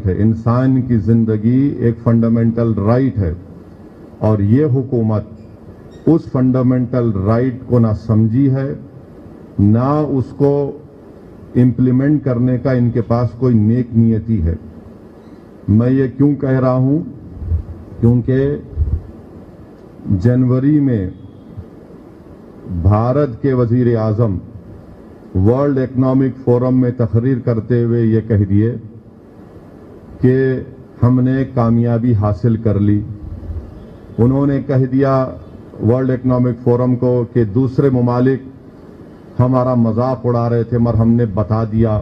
है। इंसान की जिंदगी एक फंडामेंटल राइट है और ये हुकूमत उस फंडामेंटल राइट को ना समझी है, ना उसको इम्प्लीमेंट करने का इनके पास कोई नेक नियति है। मैं ये क्यों कह रहा हूं? क्योंकि जनवरी में भारत के वजीर आजम वर्ल्ड इकोनॉमिक फोरम में तकरीर करते हुए ये कह दिए कि हमने कामयाबी हासिल कर ली। उन्होंने कह दिया वर्ल्ड इकोनॉमिक फोरम को कि दूसरे ममालिक हमारा मजाक उड़ा रहे थे, मगर हमने बता दिया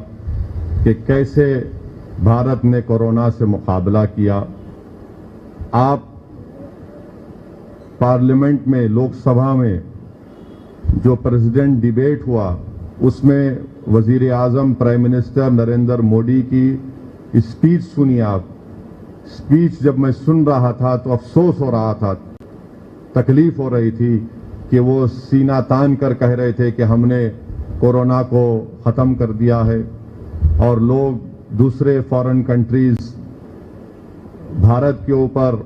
कि कैसे भारत ने कोरोना से मुकाबला किया। आप पार्लियामेंट में, लोकसभा में जो प्रेसिडेंट डिबेट हुआ उसमें वजीर आजम प्राइम मिनिस्टर नरेंद्र मोदी की स्पीच सुनी आप। स्पीच जब मैं सुन रहा था तो अफसोस हो रहा था, तकलीफ हो रही थी कि वो सीना तान कर कह रहे थे कि हमने कोरोना को ख़त्म कर दिया है, और लोग दूसरे फॉरेन कंट्रीज भारत के ऊपर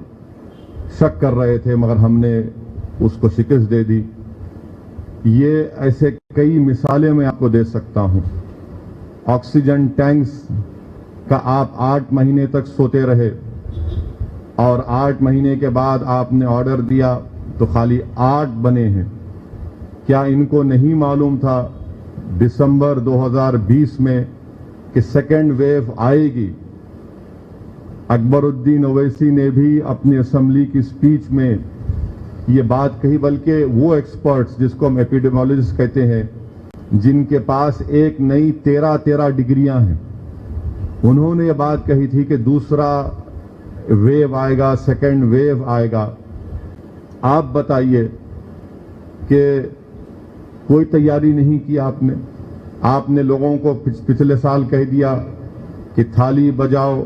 शक कर रहे थे, मगर हमने उसको शिकस्त दे दी। ये ऐसे कई मिसालें मैं आपको दे सकता हूं। ऑक्सीजन टैंक्स का आप 8 महीने तक सोते रहे और 8 महीने के बाद आपने ऑर्डर दिया तो खाली 8 बने हैं। क्या इनको नहीं मालूम था दिसंबर 2020 में कि सेकेंड वेव आएगी? अकबरुद्दीन ओवैसी ने भी अपनी असेंबली की स्पीच में ये बात कही, बल्कि वो एक्सपर्ट्स जिसको हम एपिडेमियोलॉजिस्ट कहते हैं, जिनके पास एक नई 13 डिग्रियां हैं, उन्होंने ये बात कही थी कि दूसरा वेव आएगा, सेकेंड वेव आएगा। आप बताइए कि कोई तैयारी नहीं की आपने। आपने लोगों को पिछले साल कह दिया कि थाली बजाओ,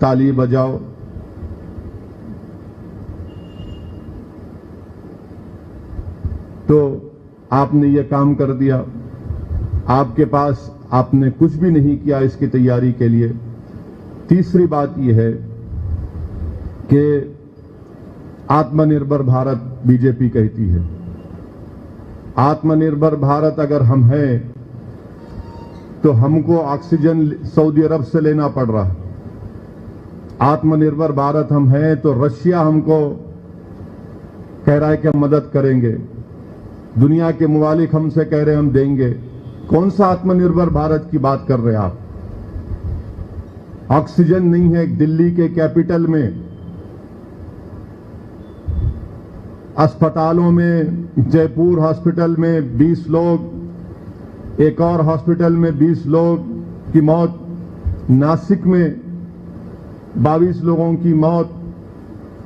ताली बजाओ। तो आपने ये काम कर दिया। आपके पास आपने कुछ भी नहीं किया इसकी तैयारी के लिए। तीसरी बात यह है कि आत्मनिर्भर भारत बीजेपी कहती है। आत्मनिर्भर भारत अगर हम हैं तो हमको ऑक्सीजन सऊदी अरब से लेना पड़ रहा है। आत्मनिर्भर भारत हम हैं तो रशिया हमको कह रहा है कि हम मदद करेंगे। दुनिया के मुमालिक हमसे कह रहे हैं हम देंगे। कौन सा आत्मनिर्भर भारत की बात कर रहे हैं आप? ऑक्सीजन नहीं है दिल्ली के कैपिटल में, अस्पतालों में, जयपुर हॉस्पिटल में 20 लोग, एक और हॉस्पिटल में 20 लोग की मौत, नासिक में 22 लोगों की मौत,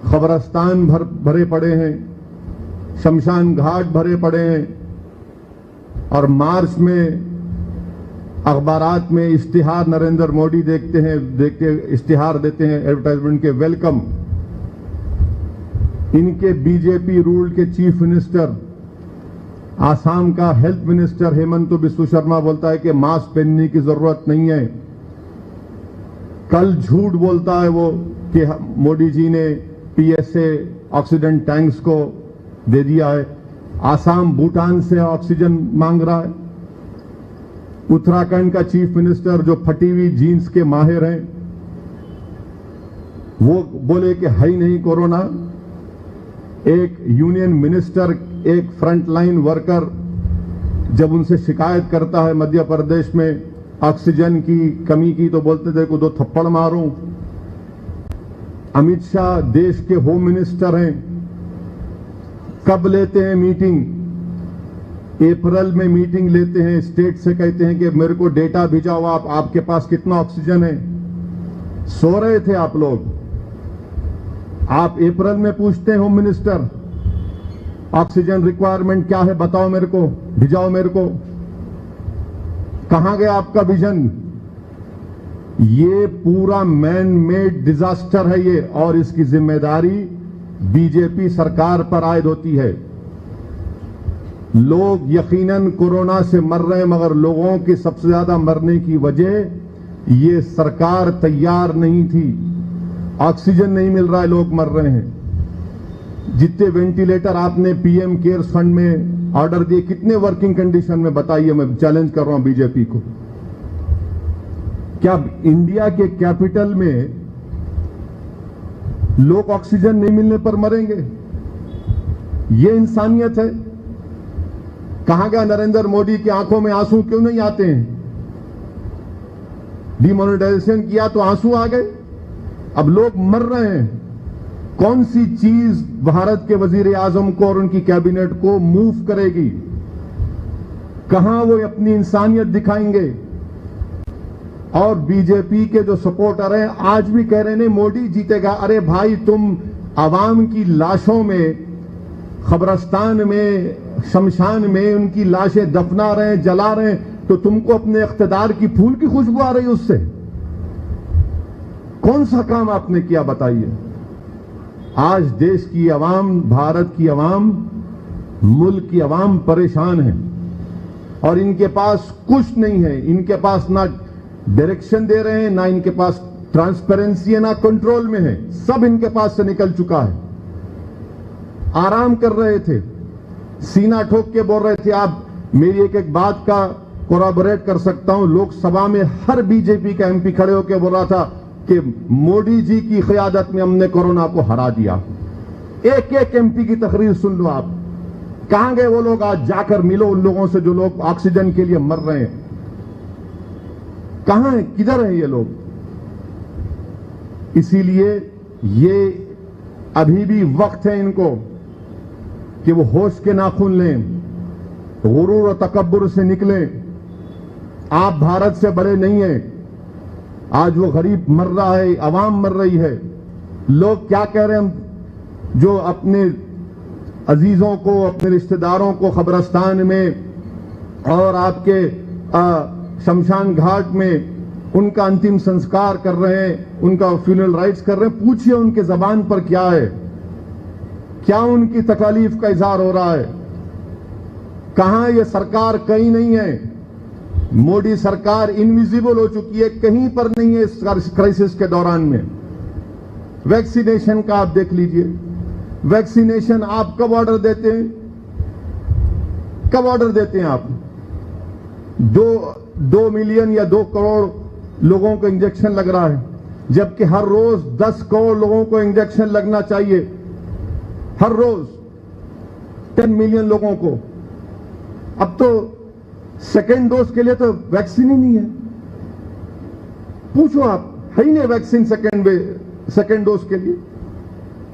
खबरस्तान भरे पड़े हैं, शमशान घाट भरे पड़े हैं, और मार्च में अखबारात में इश्तिहार नरेंद्र मोदी देखते इश्तिहार देते हैं एडवर्टाइजमेंट के, वेलकम। इनके बीजेपी रूल्ड के चीफ मिनिस्टर, आसाम का हेल्थ मिनिस्टर हेमंत बिस्व शर्मा बोलता है कि मास्क पहनने की जरूरत नहीं है। कल झूठ बोलता है वो कि मोदी जी ने पीएसए ऑक्सीजन टैंक्स को दे दिया है। आसाम भूटान से ऑक्सीजन मांग रहा है। उत्तराखंड का चीफ मिनिस्टर जो फटी हुई जीन्स के माहिर हैं, वो बोले कि है ही नहीं कोरोना। एक यूनियन मिनिस्टर, एक फ्रंटलाइन वर्कर जब उनसे शिकायत करता है मध्य प्रदेश में ऑक्सीजन की कमी की, तो बोलते थे को 2 थप्पड़ मारूं। अमित शाह देश के होम मिनिस्टर हैं, कब लेते हैं मीटिंग? अप्रैल में मीटिंग लेते हैं, स्टेट से कहते हैं कि मेरे को डेटा भिजाओ, आपके पास कितना ऑक्सीजन है। सो रहे थे आप लोग। आप अप्रैल में पूछते हैं होम मिनिस्टर ऑक्सीजन रिक्वायरमेंट क्या है, बताओ मेरे को, भिजाओ मेरे को। कहां गया आपका विजन? ये पूरा मैन मेड डिजास्टर है ये, और इसकी जिम्मेदारी बीजेपी सरकार पर आयद होती है। लोग यकीनन कोरोना से मर रहे हैं, मगर लोगों की सबसे ज्यादा मरने की वजह ये सरकार तैयार नहीं थी। ऑक्सीजन नहीं मिल रहा है, लोग मर रहे हैं। जितने वेंटिलेटर आपने पीएम केयर्स फंड में ऑर्डर दिए, कितने वर्किंग कंडीशन में, बताइए। मैं चैलेंज कर रहा हूं बीजेपी को। क्या इंडिया के कैपिटल में लोग ऑक्सीजन नहीं मिलने पर मरेंगे? ये इंसानियत है? कहां गया नरेंद्र मोदी की आंखों में आंसू क्यों नहीं आते हैं? डिमोनेटाइजेशन किया तो आंसू आ गए, अब लोग मर रहे हैं। कौन सी चीज भारत के वजीर आजम को और उनकी कैबिनेट को मूव करेगी? कहां वो अपनी इंसानियत दिखाएंगे? और बीजेपी के जो सपोर्टर हैं आज भी कह रहे हैं मोदी जीतेगा। अरे भाई, तुम आवाम की लाशों में, खबरस्तान में, शमशान में उनकी लाशें दफना रहे हैं, जला रहे हैं, तो तुमको अपने इख्तिदार की फूल की खुशबू आ रही उससे? कौन सा काम आपने किया बताइए? आज देश की आवाम, भारत की आवाम, मुल्क की आवाम परेशान है और इनके पास कुछ नहीं है। इनके पास ना डायरेक्शन दे रहे हैं, ना इनके पास ट्रांसपेरेंसी है, ना कंट्रोल में है। सब इनके पास से निकल चुका है। आराम कर रहे थे, सीना ठोक के बोल रहे थे। आप मेरी एक एक बात का कोराबोरेट कर सकता हूं। लोकसभा में हर बीजेपी का एमपी खड़े होकर बोल रहा था कि मोदी जी की क़यादत में हमने कोरोना को हरा दिया। एक एक एमपी की तकरीर सुन लो आप। कहां गए वो लोग? आज जाकर मिलो उन लोगों से जो लोग ऑक्सीजन के लिए मर रहे हैं। कहां है, किधर है ये लोग? इसीलिए ये अभी भी वक्त है इनको कि वो होश के नाखून लें, गुरूर और तकब्बुर से निकलें। आप भारत से बड़े नहीं हैं। आज वो गरीब मर रहा है, आवाम मर रही है। लोग क्या कह रहे हैं? जो अपने अजीजों को, अपने रिश्तेदारों को कब्रिस्तान में और आपके शमशान घाट में उनका अंतिम संस्कार कर रहे हैं, उनका फ्यूनरल राइट्स कर रहे हैं, पूछिए उनके जबान पर क्या है, क्या उनकी तकलीफ का इजहार हो रहा है? कहां ये सरकार? कहीं नहीं है। मोदी सरकार इनविजिबल हो चुकी है, कहीं पर नहीं है इस क्राइसिस के दौरान में। वैक्सीनेशन का आप देख लीजिए। वैक्सीनेशन आप कब ऑर्डर देते हैं? कब ऑर्डर देते हैं आप? 2 मिलियन या 2 करोड़ लोगों को इंजेक्शन लग रहा है, जबकि हर रोज 10 करोड़ लोगों को इंजेक्शन लगना चाहिए। हर रोज 10 मिलियन लोगों को। अब तो सेकेंड डोज के लिए तो वैक्सीन ही नहीं है। पूछो आप, है ही नहीं वैक्सीन सेकेंड डोज के लिए।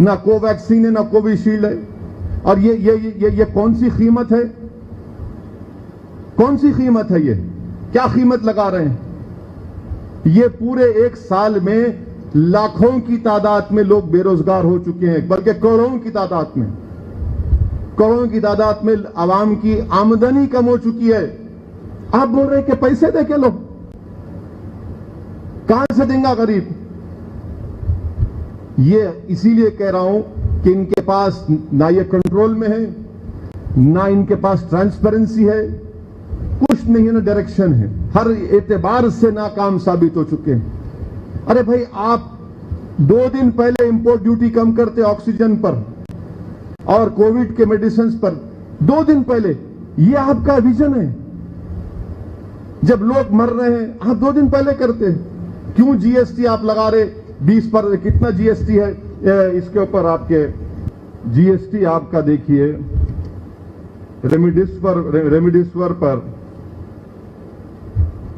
ना कोवैक्सीन है, ना कोविशील्ड है। और ये कौन सी कीमत है? कौन सी कीमत है ये? क्या कीमत लगा रहे हैं? ये पूरे 1 साल में लाखों की तादाद में लोग बेरोजगार हो चुके हैं, बल्कि करोड़ों की तादाद में। करोड़ों की तादाद में आवाम की आमदनी कम हो चुकी है। आप बोल रहे हैं कि पैसे दे के लो, कहां से देंगे गरीब? ये इसीलिए कह रहा हूं कि इनके पास ना ये कंट्रोल में है, ना इनके पास ट्रांसपेरेंसी है, कुछ नहीं है, ना डायरेक्शन है। हर एतबार से नाकाम साबित हो चुके हैं। अरे भाई, आप 2 दिन पहले इंपोर्ट ड्यूटी कम करते ऑक्सीजन पर और कोविड के मेडिसिन पर। 2 दिन पहले। ये आपका विजन है? जब लोग मर रहे हैं आप 2 दिन पहले करते हैं। क्यों जीएसटी आप लगा रहे 20 पर? कितना जीएसटी है इसके ऊपर? आपके जीएसटी आपका देखिए, रेमडेसिविर पर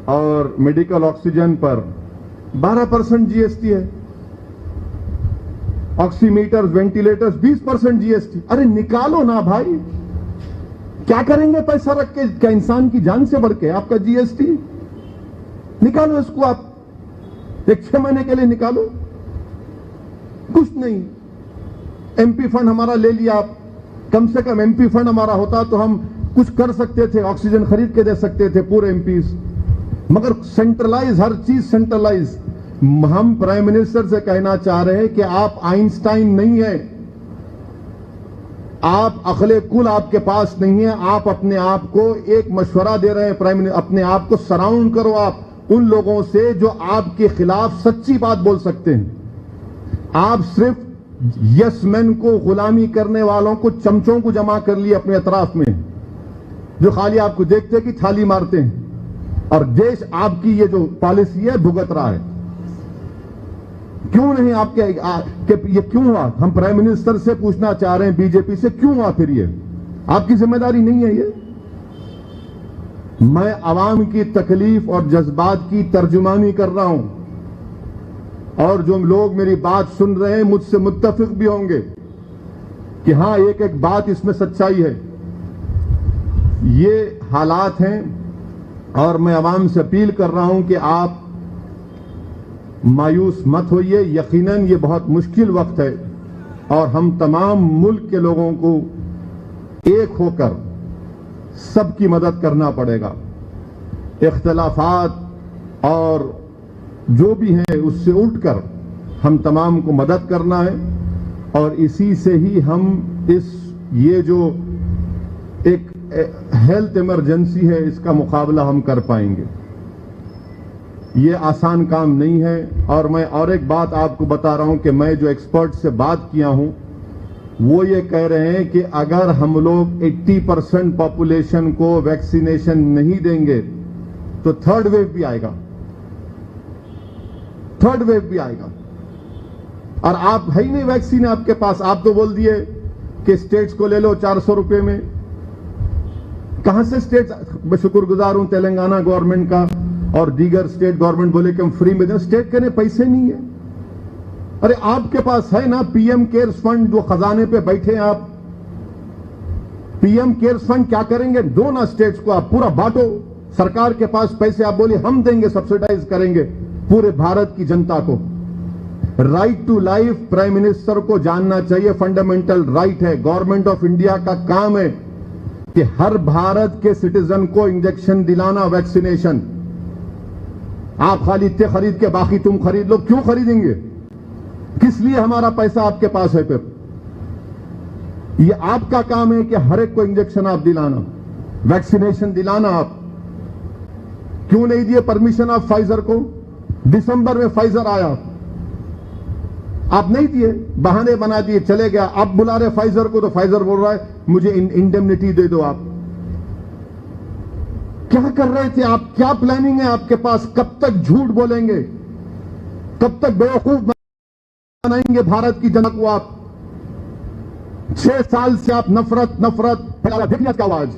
और मेडिकल ऑक्सीजन पर 12% जीएसटी है। Oximeters, ventilators 20% GST. अरे निकालो ना भाई, क्या करेंगे पैसा रख के? क्या इंसान की जान से बढ़ के आपका जीएसटी? निकालो इसको आप, 6 महीने के लिए निकालो। कुछ नहीं। एमपी फंड हमारा ले लिया आप। कम से कम एमपी फंड हमारा होता तो हम कुछ कर सकते थे, ऑक्सीजन खरीद के दे सकते थे पूरे एमपीज। मगर सेंट्रलाइज, हर चीज सेंट्रलाइज। हम प्राइम मिनिस्टर से कहना चाह रहे हैं कि आप आइंस्टाइन नहीं है, आप अक्ले कुल आपके पास नहीं है। आप अपने आप को एक मशवरा दे रहे हैं प्राइम मिनिस्टर, अपने आप को सराउंड करो, आप उन लोगों से जो आपके खिलाफ सच्ची बात बोल सकते हैं। आप सिर्फ यस मैन को, गुलामी करने वालों को, चमचों को जमा कर लिए अपने अतराफ में, जो खाली आपको देखते कि थाली मारते हैं, और देश आपकी ये जो पॉलिसी है भुगत रहा है। क्यों नहीं आपके ये क्यों हुआ? हम प्राइम मिनिस्टर से पूछना चाह रहे हैं, बीजेपी से, क्यों हुआ फिर ये? आपकी जिम्मेदारी नहीं है ये? मैं आवाम की तकलीफ और जज्बात की तर्जुमानी कर रहा हूं, और जो लोग मेरी बात सुन रहे हैं मुझसे मुत्तफिक भी होंगे कि हां, एक एक बात इसमें सच्चाई है। ये हालात हैं, और मैं आवाम से अपील कर रहा हूं कि आप मायूस मत होइए। यकीनन ये बहुत मुश्किल वक्त है, और हम तमाम मुल्क के लोगों को एक होकर सबकी मदद करना पड़ेगा। इख्तिलाफात और जो भी हैं उससे उठकर हम तमाम को मदद करना है, और इसी से ही हम ये जो एक हेल्थ इमरजेंसी है इसका मुकाबला हम कर पाएंगे। ये आसान काम नहीं है। और मैं और एक बात आपको बता रहा हूं कि मैं जो एक्सपर्ट से बात किया हूं वो ये कह रहे हैं कि अगर हम लोग 80% पॉपुलेशन को वैक्सीनेशन नहीं देंगे तो थर्ड वेव भी आएगा, थर्ड वेव भी आएगा। और आप है ही नहीं वैक्सीन आपके पास, आप तो बोल दिए कि स्टेट्स को ले लो 400 रुपए में। कहां से स्टेट्स? मैं शुक्रगुजार हूं तेलंगाना गवर्नमेंट का और दीगर स्टेट गवर्नमेंट बोले कि हम फ्री में दें। स्टेट के पैसे नहीं है। अरे आपके पास है ना पीएम केयर्स फंड, जो खजाने पे बैठे हैं आप। पीएम केयर्स फंड क्या करेंगे? दो ना स्टेट्स को, आप पूरा बांटो। सरकार के पास पैसे, आप बोलिए हम देंगे, सब्सिडाइज करेंगे पूरे भारत की जनता को। Right to life prime minister को जानना चाहिए, फंडामेंटल राइट है। गवर्नमेंट ऑफ इंडिया का काम है कि हर भारत के सिटीजन को इंजेक्शन दिलाना, वैक्सीनेशन। आप खाली इतने खरीद के बाकी तुम खरीद लो, क्यों खरीदेंगे? किस लिए हमारा पैसा आपके पास है? फिर ये आपका काम है कि हर एक को इंजेक्शन आप दिलाना, वैक्सीनेशन दिलाना। आप क्यों नहीं दिए परमिशन आप फाइजर को? दिसंबर में फाइजर आया, आप नहीं दिए, बहाने बना दिए, चले गया। अब बुला रहे फाइजर को तो फाइजर बोल रहा है मुझे इंडेमनिटी दे दो। आप क्या कर रहे थे? आप क्या प्लानिंग है आपके पास? कब तक झूठ बोलेंगे? कब तक बेवकूफ बनाएंगे भारत की जनता को? आप 6 साल से आप नफरत नफरत का आवाज।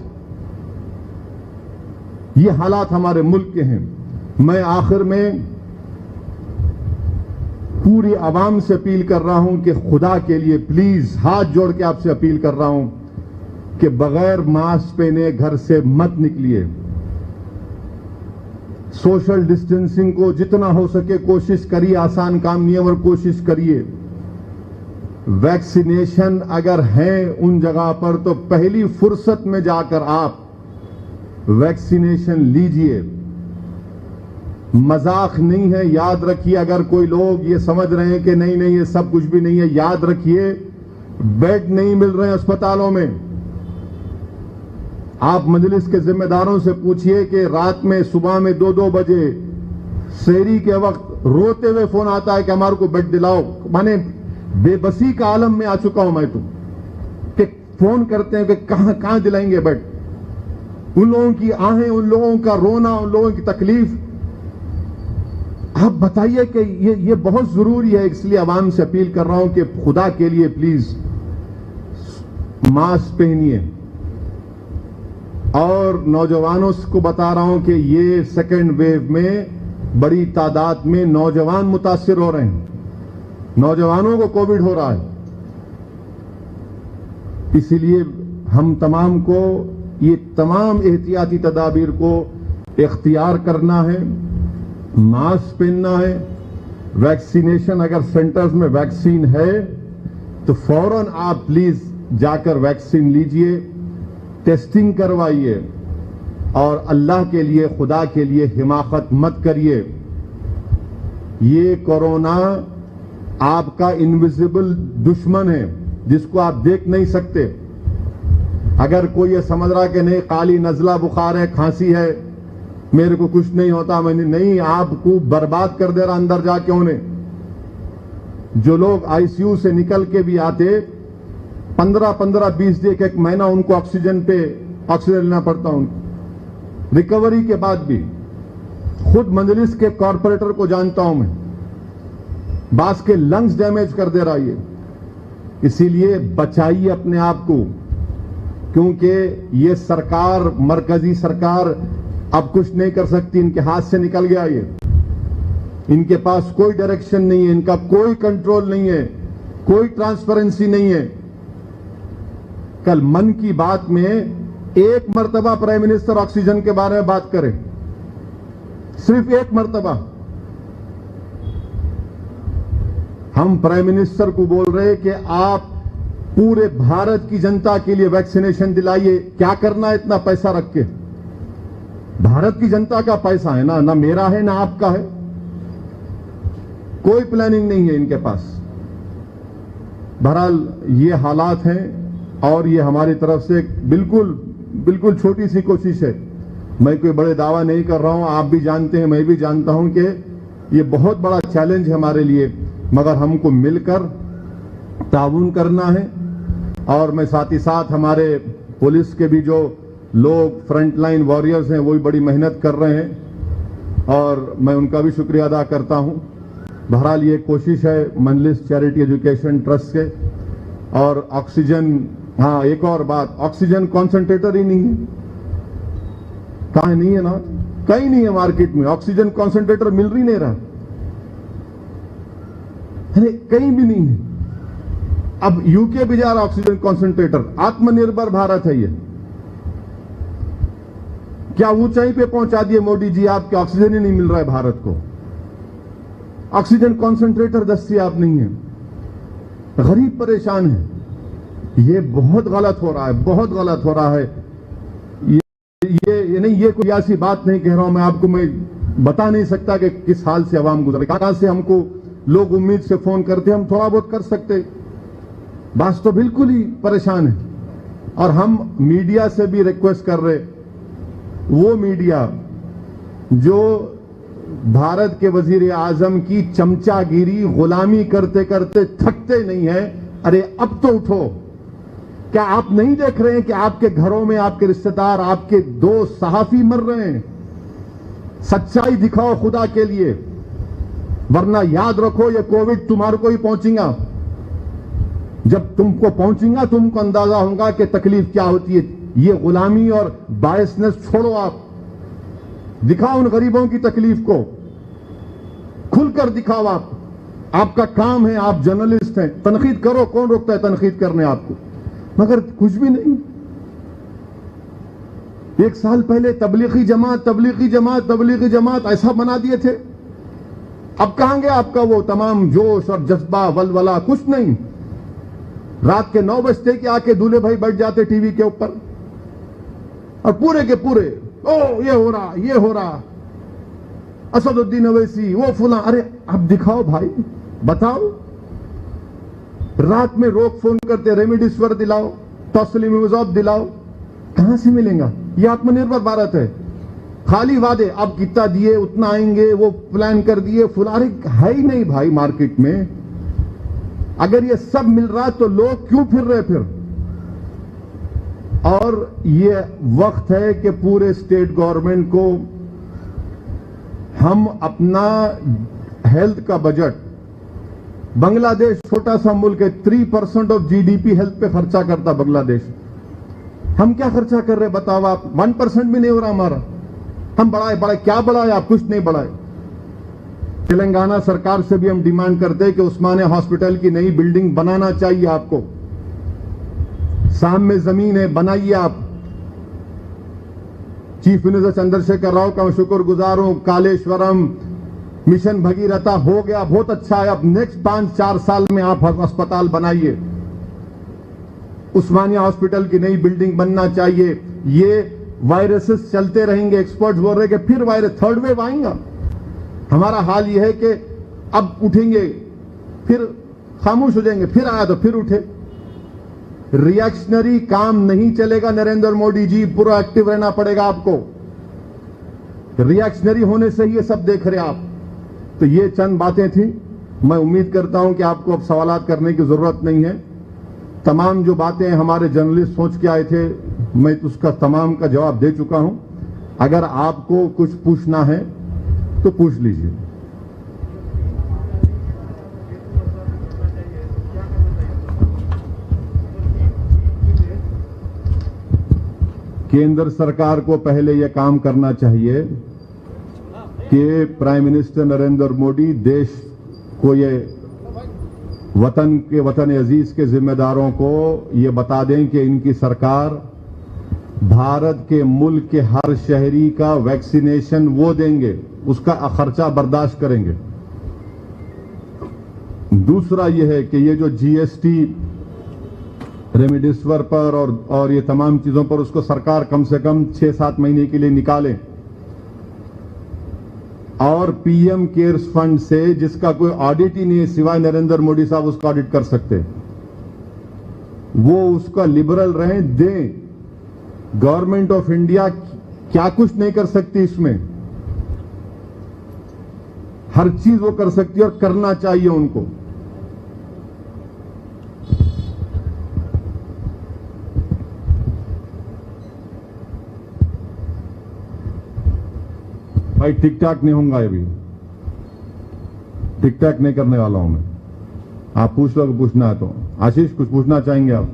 ये हालात हमारे मुल्क के हैं। मैं आखिर में पूरी आवाम से अपील कर रहा हूं कि खुदा के लिए प्लीज हाथ जोड़ के आपसे अपील कर रहा हूं कि बगैर मास्क पहने घर से मत निकलिए। सोशल डिस्टेंसिंग को जितना हो सके कोशिश करिए, आसान काम नहीं है और कोशिश करिए। वैक्सीनेशन अगर है उन जगह पर तो पहली फुर्सत में जाकर आप वैक्सीनेशन लीजिए। मजाक नहीं है, याद रखिए। अगर कोई लोग ये समझ रहे हैं कि नहीं नहीं ये सब कुछ भी नहीं है, याद रखिए बेड नहीं मिल रहे हैं अस्पतालों में। आप मजलिस के जिम्मेदारों से पूछिए कि रात में, सुबह में 2-2 बजे सेहरी के वक्त रोते हुए फोन आता है कि हमारे को बेड दिलाओ। माने बेबसी का आलम में आ चुका हूं मैं तो, कि फोन करते हैं कि कहां दिलाएंगे बेड। उन लोगों की आहें, उन लोगों का रोना, उन लोगों की तकलीफ। आप बताइए कि ये बहुत जरूरी है। इसलिए आवाम से अपील कर रहा हूं कि खुदा के लिए प्लीज मास्क पहनिए। और नौजवानों को बता रहा हूं कि ये सेकेंड वेव में बड़ी तादाद में नौजवान मुतासिर हो रहे हैं। नौजवानों को कोविड हो रहा है। इसीलिए हम तमाम को ये तमाम एहतियाती तदाबीर को इख्तियार करना है, मास्क पहनना है। वैक्सीनेशन, अगर सेंटर्स में वैक्सीन है तो फौरन आप प्लीज जाकर वैक्सीन लीजिए, टेस्टिंग करवाइए, और अल्लाह के लिए, खुदा के लिए हिमाकत मत करिए। ये कोरोना आपका इनविजिबल दुश्मन है जिसको आप देख नहीं सकते। अगर कोई ये समझ रहा कि नहीं काली नजला बुखार है, खांसी है, मेरे को कुछ नहीं होता, मैंने नहीं, आपको बर्बाद कर दे रहा अंदर जाके उन्हें। जो लोग आईसीयू से निकल के भी आते 15-15, 20 दिन, एक महीना उनको ऑक्सीजन लेना पड़ता उनको रिकवरी के बाद भी। खुद मजलिस के कॉरपोरेटर को जानता हूं मैं, बास के लंग्स डैमेज कर दे रहा है। इसीलिए बचाइए अपने आप को, क्योंकि ये सरकार, मरकजी सरकार अब कुछ नहीं कर सकती, इनके हाथ से निकल गया ये। इनके पास कोई डायरेक्शन नहीं है, इनका कोई कंट्रोल नहीं है, कोई ट्रांसपेरेंसी नहीं है। कल मन की बात में एक मर्तबा प्राइम मिनिस्टर ऑक्सीजन के बारे में बात करें, सिर्फ एक मर्तबा। हम प्राइम मिनिस्टर को बोल रहे हैं कि आप पूरे भारत की जनता के लिए वैक्सीनेशन दिलाइए। क्या करना है इतना पैसा रख के? भारत की जनता का पैसा है ना मेरा है ना आपका है। कोई प्लानिंग नहीं है इनके पास। बहरहाल ये हालात हैं और ये हमारी तरफ से बिल्कुल छोटी सी कोशिश है। मैं कोई बड़े दावा नहीं कर रहा हूं, आप भी जानते हैं, मैं भी जानता हूं कि ये बहुत बड़ा चैलेंज है हमारे लिए, मगर हमको मिलकर ताउन करना है। और मैं साथ ही साथ हमारे पुलिस के भी जो लोग फ्रंटलाइन वॉरियर्स हैं वो भी बड़ी मेहनत कर रहे हैं और मैं उनका भी शुक्रिया अदा करता हूं। बहरहाल ये कोशिश है मजलिस चैरिटी एजुकेशन ट्रस्ट के। और ऑक्सीजन, हाँ एक और बात, ऑक्सीजन कॉन्सेंट्रेटर ही नहीं है। कहाँ नहीं है ना, कहीं नहीं है मार्केट में ऑक्सीजन कॉन्सेंट्रेटर, मिल ही नहीं रहा, कहीं भी नहीं है। अब यूके भी जा रहा ऑक्सीजन कॉन्सेंट्रेटर। आत्मनिर्भर भारत है ये। क्या ऊंचाई पे पहुंचा दिए मोदी जी आपके, ऑक्सीजन ही नहीं मिल रहा है भारत को। ऑक्सीजन कॉन्सेंट्रेटर दस्तयाब नहीं है, गरीब परेशान है। ये बहुत गलत हो रहा है, बहुत गलत हो रहा है। ये नहीं, ये कोई ऐसी बात नहीं कह रहा हूं मैं आपको, मैं बता नहीं सकता कि किस हाल से आवाम गुजर, कहां से हमको लोग उम्मीद से फोन करते, हम थोड़ा बहुत कर सकते, बस तो बिल्कुल ही परेशान है। और हम मीडिया से भी रिक्वेस्ट कर रहे, वो मीडिया जो भारत के वजीर आजम की चमचागिरी, गुलामी करते करते थकते नहीं है, अरे अब तो उठो। क्या आप नहीं देख रहे हैं कि आपके घरों में आपके रिश्तेदार, आपके दोस्त, सहाफी मर रहे हैं? सच्चाई दिखाओ खुदा के लिए, वरना याद रखो ये कोविड तुम्हारे को ही पहुंचेगा। जब तुमको पहुंचेगा तुमको अंदाजा होगा कि तकलीफ क्या होती है। ये गुलामी और बायसनेस छोड़ो, आप दिखाओ उन गरीबों की तकलीफ को, खुलकर दिखाओ। आपका काम है, आप जर्नलिस्ट हैं, तनकीद करो, कौन रोकता है तनकीद करने आपको, मगर कुछ भी नहीं। एक साल पहले तबलीगी जमात ऐसा बना दिए थे, अब कहां गया आपका वो तमाम जोश और जज्बा, वलवला, कुछ नहीं। रात के 9 बजते कि आके दूल्हे भाई बैठ जाते टीवी के ऊपर और पूरे के पूरे, ओ ये हो रहा, असदुद्दीन अवैसी, वो फुला। अरे अब दिखाओ भाई, बताओ। रात में रोक फोन करते, रेमडेसिविर दिलाओ, टोसिलिमेब दिलाओ, कहां से मिलेगा? ये आत्मनिर्भर भारत है। खाली वादे, अब कितना दिए उतना आएंगे, वो प्लान कर दिए, फुला। अरे है ही नहीं भाई मार्केट में। अगर ये सब मिल रहा तो लोग क्यों फिर रहे फिर? और ये वक्त है कि पूरे स्टेट गवर्नमेंट को हम अपना हेल्थ का बजट, बांग्लादेश छोटा सा मुल्क है, 3% ऑफ जीडीपी हेल्थ पे खर्चा करता बांग्लादेश। हम क्या खर्चा कर रहे बताओ आप? 1% भी नहीं हो रहा हमारा। हम बढ़ाए, क्या बढ़ाए? आप कुछ नहीं बढ़ाए। तेलंगाना सरकार से भी हम डिमांड करते हैं कि उस्मानिया हॉस्पिटल की नई बिल्डिंग बनाना चाहिए आपको। शाम में जमीन है, बनाइए आप। चीफ मिनिस्टर चंद्रशेखर राव का मैं शुक्रगुजार हूं। कालेश्वरम, मिशन भगीरथा हो गया, बहुत अच्छा है। अब नेक्स्ट 5-4 साल में आप अस्पताल बनाइए। उस्मानिया हॉस्पिटल की नई बिल्डिंग बनना चाहिए। ये वायरसेस चलते रहेंगे, एक्सपर्ट्स बोल रहे कि फिर वायरस थर्ड वेव आएगा। हमारा हाल यह है कि अब उठेंगे फिर खामोश हो जाएंगे, फिर आया तो फिर उठे। रिएक्शनरी काम नहीं चलेगा नरेंद्र मोदी जी, प्रोएक्टिव रहना पड़ेगा आपको। रिएक्शनरी होने से ये सब देख रहे आप। तो ये चंद बातें थी। मैं उम्मीद करता हूं कि आपको अब सवालात करने की जरूरत नहीं है। तमाम जो बातें हमारे जर्नलिस्ट सोच के आए थे, मैं उसका तमाम का जवाब दे चुका हूं। अगर आपको कुछ पूछना है तो पूछ लीजिए। केंद्र सरकार को पहले यह काम करना चाहिए कि प्राइम मिनिस्टर नरेंद्र मोदी देश को ये वतन अजीज के जिम्मेदारों को ये बता दें कि इनकी सरकार भारत के मुल्क के हर शहरी का वैक्सीनेशन वो देंगे, उसका खर्चा बर्दाश्त करेंगे। दूसरा यह है कि ये जो जीएसटी रेमडेसिविर पर और ये तमाम चीजों पर उसको सरकार कम से कम 6-7 महीने के लिए निकाले और पीएम केयर्स फंड से, जिसका कोई ऑडिट ही नहीं है सिवाय नरेंद्र मोदी साहब उसका ऑडिट कर सकते, वो उसका लिबरल रहें, दें। गवर्नमेंट ऑफ इंडिया क्या कुछ नहीं कर सकती, इसमें हर चीज वो कर सकती है और करना चाहिए उनको। भाई टिक टाक नहीं होगा, अभी टिक टाक नहीं करने वाला हूं मैं। आप पूछ लो, पूछना है तो। आशीष कुछ पूछना चाहेंगे आप?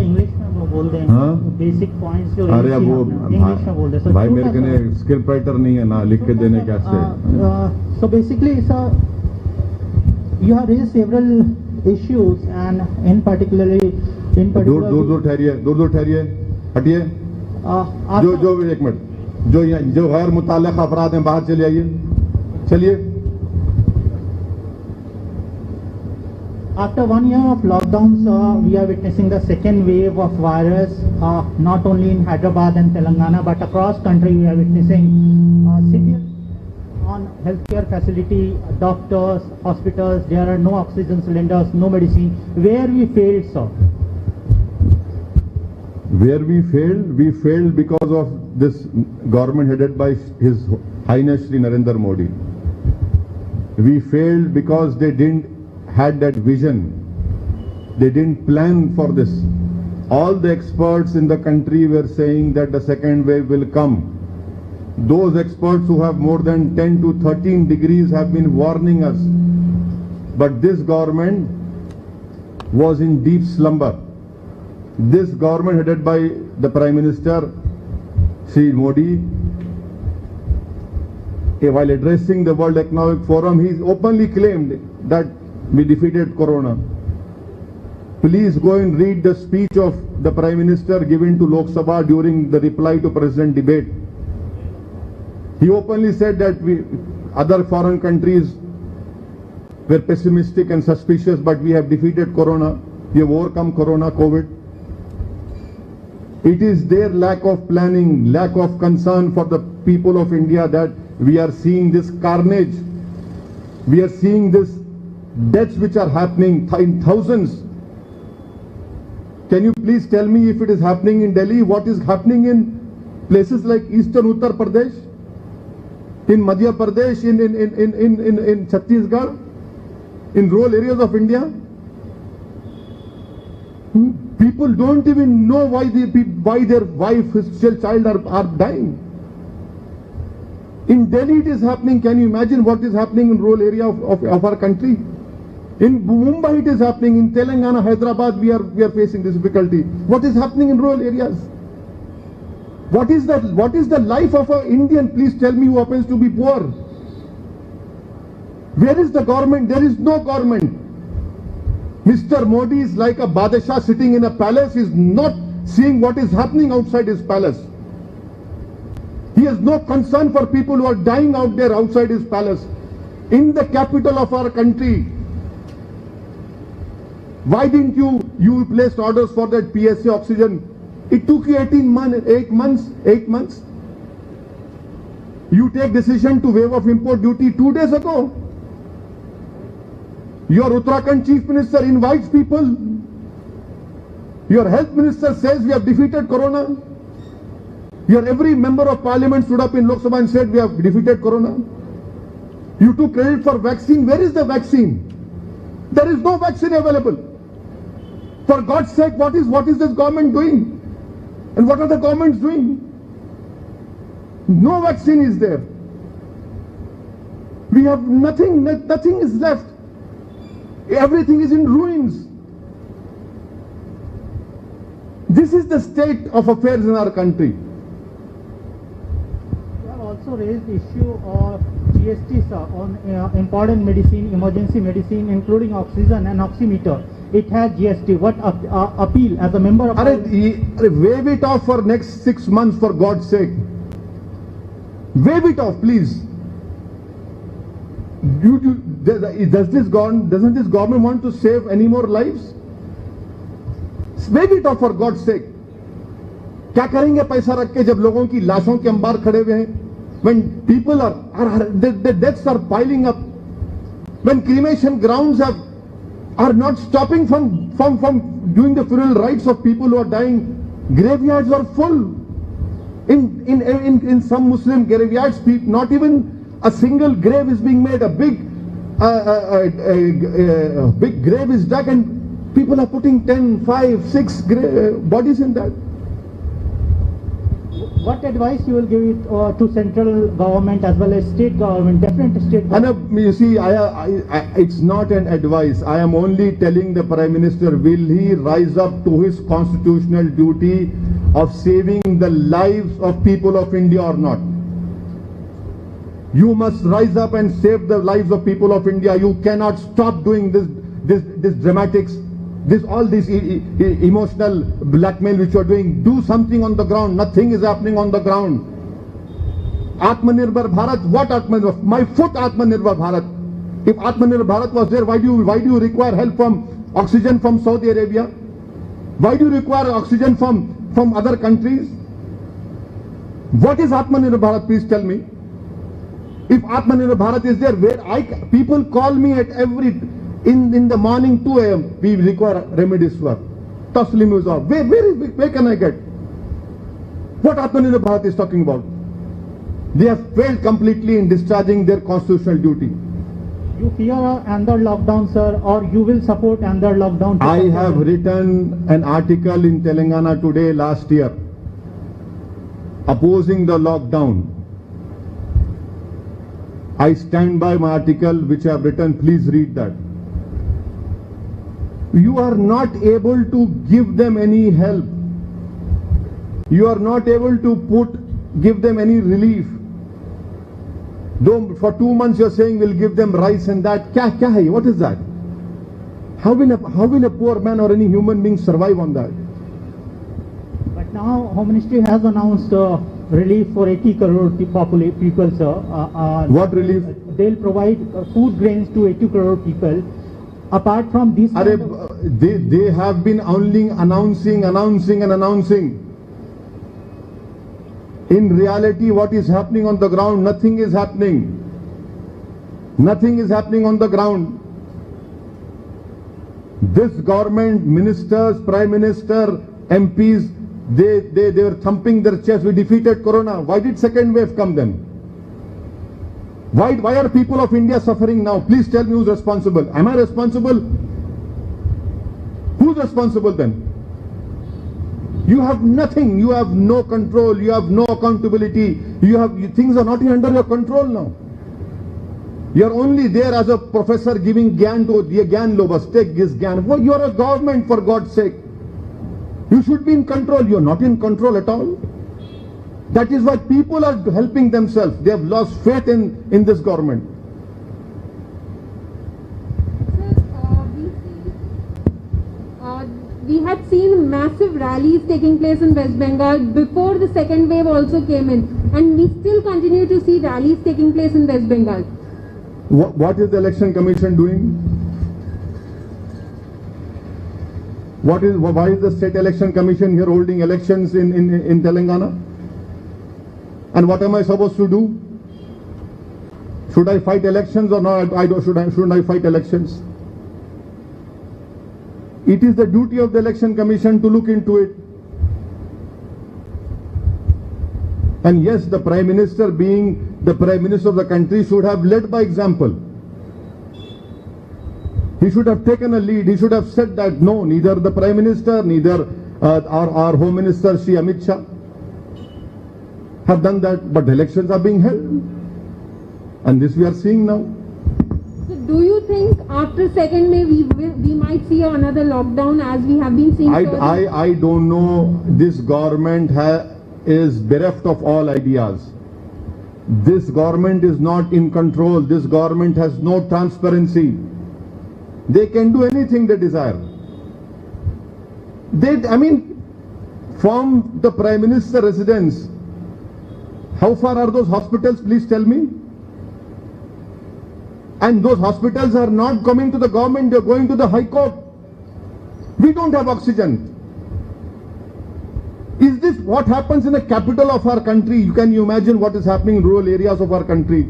इंग्लिश में वो बोल दें। हाँ? बेसिक पॉइंट्स जो अरे अब वो इंग्लिश में बोल दे। भाई मेरे को स्क्रिप्ट राइटर नहीं है ना, लिख के देने कैसे। So basically, sir, you have raised several issues, and in particular. दूर ठहरिए, हटिए। जो एक मिनट, जो गैर मुताल्लिक़ अफराद हैं बाहर चले आइए, चलिए। After 1 year of lockdowns, we are witnessing the second wave of virus, not only in Hyderabad and Telangana, but across country we are witnessing severe on healthcare facility, doctors, hospitals. There are no oxygen cylinders, no medicine. Where we failed, sir? Where we failed because of this government headed by His Highness Shri Narendra Modi. We failed because they didn't had that vision. They didn't plan for this. All the experts in the country were saying that the second wave will come. Those experts who have more than 10 to 13 degrees have been warning us. But this government was in deep slumber. This government headed by the Prime Minister Shri Modi, while addressing the World Economic Forum, he openly claimed that we defeated Corona. Please go and read the speech of the Prime Minister given to Lok Sabha during the reply to President debate. He openly said that other foreign countries were pessimistic and suspicious, but we have defeated Corona. We have overcome Corona, COVID. It is their lack of planning, lack of concern for the people of India that we are seeing this carnage. We are seeing this deaths which are happening in thousands. Can you please tell me if it is happening in Delhi, what is happening in places like Eastern Uttar Pradesh, in Madhya Pradesh, in Chhattisgarh, in rural areas of India? People don't even know why their wife, his child are dying. In Delhi it is happening. Can you imagine what is happening in rural area of our country? In Mumbai it is happening. In Telangana, Hyderabad, we are facing this difficulty. What is happening in rural areas? What is the life of an Indian? Please tell me, who happens to be poor. Where is the government? There is no government. Mr. Modi is like a Badshah sitting in a palace. He is not seeing what is happening outside his palace. He has no concern for people who are dying out there outside his palace. In the capital of our country, why didn't you placed orders for that PSA oxygen? It took you 8 months. You take decision to waive off import duty 2 days ago. Your Uttarakhand Chief Minister invites people. Your Health Minister says we have defeated Corona. Your every member of parliament stood up in Lok Sabha and said we have defeated Corona. You took credit for vaccine. Where is the vaccine? There is no vaccine available. For God's sake, what is this government doing? And what are the governments doing? No vaccine is there. We have nothing is left. Everything is in ruins. This is the state of affairs in our country. You have also raised the issue of GST, sir, on important medicine, emergency medicine, including oxygen and oximeter. It has GST. What appeal as a member of... Waive it off for next 6 months, for God's sake. Waive it off, please. Doesn't this government want to save any more lives? Waive it off for God's sake. क्या करेंगे पैसा रख के जब लोगों की लाशों के अंबार खड़े हुए हैं? When people the deaths are piling up, when cremation grounds are not stopping from doing the funeral rites of people who are dying, graveyards are full. In some Muslim graveyards, not even a single grave is being made. A big grave is dug and people are putting 10, 5, 6 bodies in that. What advice you will give it to central government as well as state government, different state government? You see, it's not an advice. I am only telling the Prime Minister, will he rise up to his constitutional duty of saving the lives of people of India or not? You must rise up and save the lives of people of India. You cannot stop doing this dramatics, all this emotional blackmail which you are doing. Do something on the ground. Nothing is happening on the ground. Atmanirbhar Bharat, what Atmanirbhar? My foot Atmanirbhar Bharat. If Atmanirbhar Bharat was there, why do you require help from oxygen from Saudi Arabia? Why do you require oxygen from other countries? What is Atmanirbhar Bharat? Please tell me. If Atmanirbhar Bharat is there, people call me at in the morning 2 a.m. we require remdesivir. Taslim is off. Where can I get? What Atmanirbhar Bharat is talking about? They have failed completely in discharging their constitutional duty. You fear another lockdown, sir, or you will support another lockdown? I have written an article in Telangana Today last year opposing the lockdown. I stand by my article which I have written. Please read that. You are not able to give them any help. You are not able to give them any relief. Though for 2 months you are saying we'll give them rice and that. Kya hai? What is that? How will a poor man or any human being survive on that? But now Home Ministry has announced relief for 80 crore people, sir. What relief? They'll provide food grains to 80 crore people. Apart from this, they have been only announcing. In reality, what is happening on the ground? Nothing is happening. Nothing is happening on the ground. This government, ministers, Prime Minister, MPs, they were thumping their chest. We defeated Corona. Why did second wave come then? Why are people of India suffering now? Please tell me who's responsible. Am I responsible? Who's responsible then? You have nothing. You have no control. You have no accountability. Things are not under your control now. You are only there as a professor giving gyan to gyan lobas. Take this gyan. Well, you are a government, for God's sake. You should be in control. You are not in control at all. That is why people are helping themselves. They have lost faith in this government. We had seen massive rallies taking place in West Bengal before the second wave also came in, and we still continue to see rallies taking place in West Bengal. What is the Election Commission doing? Why is the State Election Commission here holding elections in Telangana? And what am I supposed to do? Should I fight elections or not? Shouldn't I fight elections? It is the duty of the Election Commission to look into it. And yes, the Prime Minister, being the Prime Minister of the country, should have led by example. He should have taken a lead. He should have said that no, neither the Prime Minister, neither our Home Minister, Shri Amit Shah, have done that. But the elections are being held. And this we are seeing now. So do you think after second May we might see another lockdown as we have been seeing? I don't know. This government is bereft of all ideas. This government is not in control. This government has no transparency. They can do anything they desire. From the Prime Minister residence, how far are those hospitals? Please tell me. And those hospitals are not coming to the government, they're going to the High Court. We don't have oxygen. Is this what happens in the capital of our country? Can you imagine what is happening in rural areas of our country?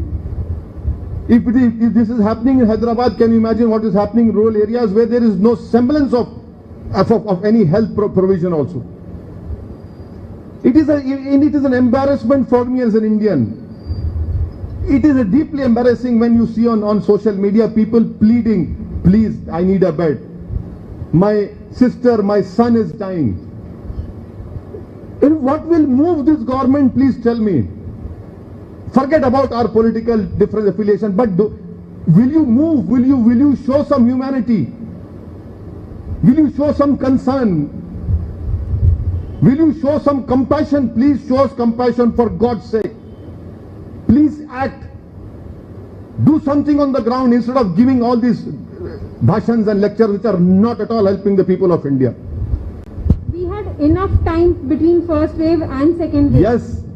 If this is happening in Hyderabad, can you imagine what is happening in rural areas where there is no semblance of any health provision also? It is an embarrassment for me as an Indian. It is deeply embarrassing when you see on social media people pleading, please, I need a bed. My sister, my son is dying. And what will move this government, please tell me? Forget about our political different affiliation, but will you move? Will you show some humanity? Will you show some concern? Will you show some compassion? Please show us compassion, for God's sake. Please act. Do something on the ground instead of giving all these bhashans and lectures which are not at all helping the people of India. We had enough time between first wave and second wave.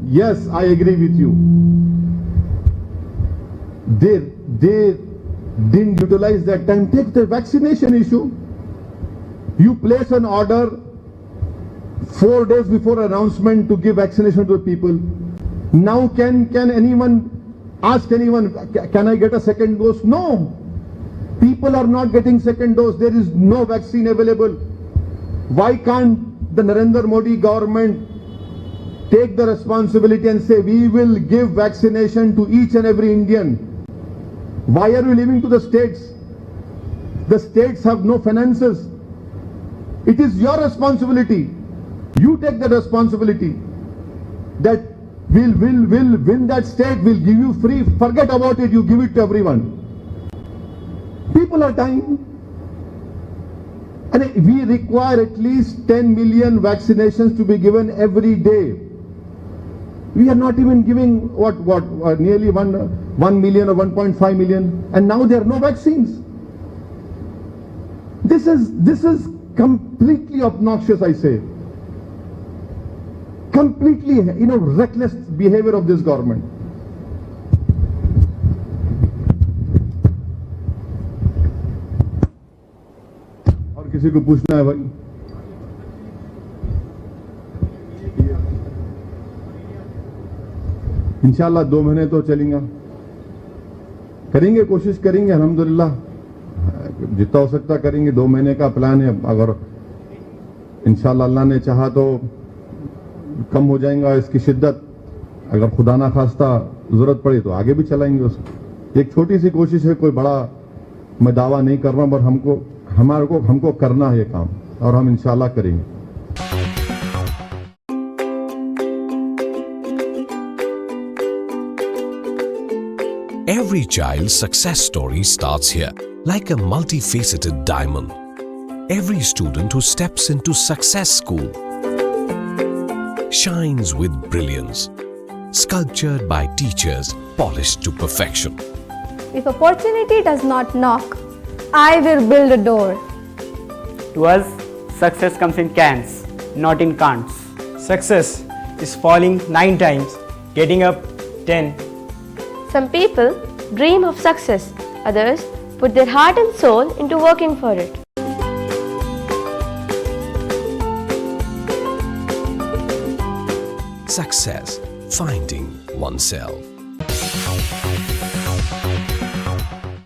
Yes, I agree with you. They didn't utilize that time. Take the vaccination issue. You place an order 4 days before announcement to give vaccination to the people. Now can anyone ask anyone, can I get a second dose? No. People are not getting second dose. There is no vaccine available. Why can't the Narendra Modi government take the responsibility and say, we will give vaccination to each and every Indian? Why are you leaving to the states? The states have no finances. It is your responsibility. You take the responsibility that we'll win that state, we'll give you free. Forget about it, you give it to everyone. People are dying. And we require at least 10 million vaccinations to be given every day. We are not even giving nearly 1 million or 1.5 million, and now there are no vaccines. This is completely obnoxious, I say. Completely, reckless behavior of this government. और किसी को पूछना है भाई? इंशाल्लाह 2 महीने तो चलेंगे, करेंगे, कोशिश करेंगे, अल्हम्दुलिल्लाह जितना हो सकता करेंगे। 2 महीने का प्लान है, अगर इंशाल्लाह अल्लाह ने चाहा तो कम हो जाएगा इसकी शिद्दत। अगर खुदा ना खास्ता जरूरत पड़ी तो आगे भी चलाएंगे उसको। एक छोटी सी कोशिश है, कोई बड़ा मैं दावा नहीं कर रहा हूं, पर हमको करना है ये काम, और हम इंशाल्लाह करेंगे। Every child's success story starts here, like a multifaceted diamond. Every student who steps into Success School shines with brilliance, sculptured by teachers polished to perfection. If opportunity does not knock, I will build a door. To us, success comes in cans, not in can'ts. Success is falling 9 times, getting up 10. Some people dream of success, others put their heart and soul into working for it. Success, finding oneself.